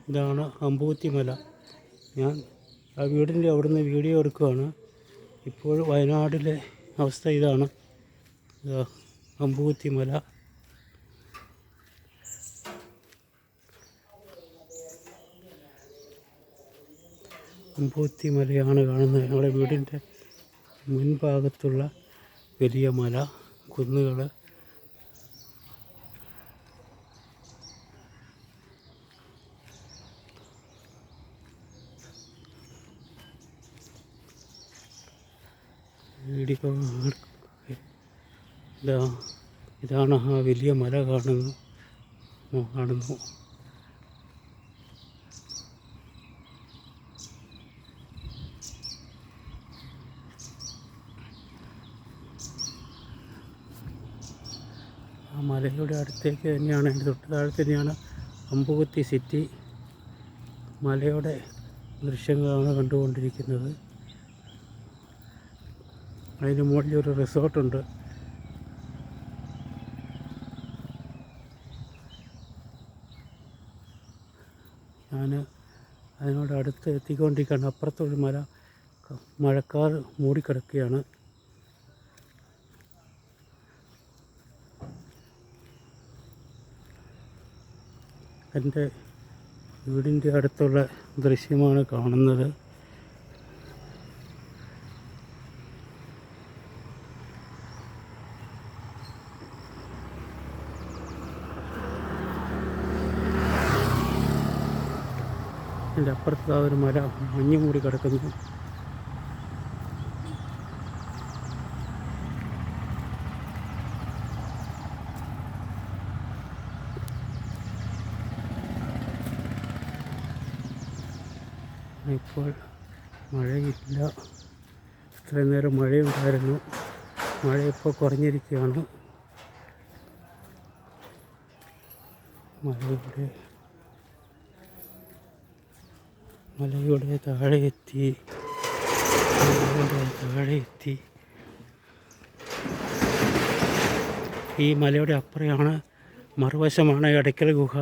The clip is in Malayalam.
ഇതാണ് അമ്പൂത്തി മല. ഞാൻ ആ വീടിൻ്റെ അവിടുന്ന് വീഡിയോ എടുക്കുകയാണ്. ഇപ്പോൾ വയനാട്ടിലെ അവസ്ഥ ഇതാണ്. അമ്പൂത്തി മല. അമ്പൂത്തി മലയാണ് കാണുന്നത്. ഞങ്ങളുടെ വീടിൻ്റെ മുൻഭാഗത്തുള്ള വലിയ മല, കുന്നുകൾ. ഇതാണ് ആ വലിയ മല കാണുന്നു. ആ മലയുടെ അടുത്തേക്ക് തന്നെയാണ്, എൻ്റെ തൊട്ട് താഴെ തന്നെയാണ് അമ്പൂത്തി സിറ്റി. മലയുടെ ദൃശ്യങ്ങളാണ് കണ്ടുകൊണ്ടിരിക്കുന്നത്. അതിന് മുകളിൽ ഒരു റിസോർട്ടുണ്ട്. ഞാൻ അതിനോട് അടുത്ത് എത്തിക്കൊണ്ടിരിക്കുകയാണ്. അപ്പുറത്തൊരു മഴക്കാർ മൂടിക്കിടക്കുകയാണ്. എൻ്റെ വീടിൻ്റെ അടുത്തുള്ള ദൃശ്യമാണ് കാണുന്നത്. എൻ്റെ അപ്പുറത്ത് ആ ഒരു മല മഞ്ഞ് മൂടി കിടക്കുന്നു. ഇപ്പോൾ മഴയില്ല. ഇത്രയും നേരം മഴയുണ്ടായിരുന്നു. മഴ ഇപ്പോൾ കുറഞ്ഞിരിക്കുകയാണ്. മലയുടെ താഴെ എത്തി. ഈ മലയുടെ അപ്പുറമാണ്, മറുവശമാണ് എടയ്ക്കൽ ഗുഹ.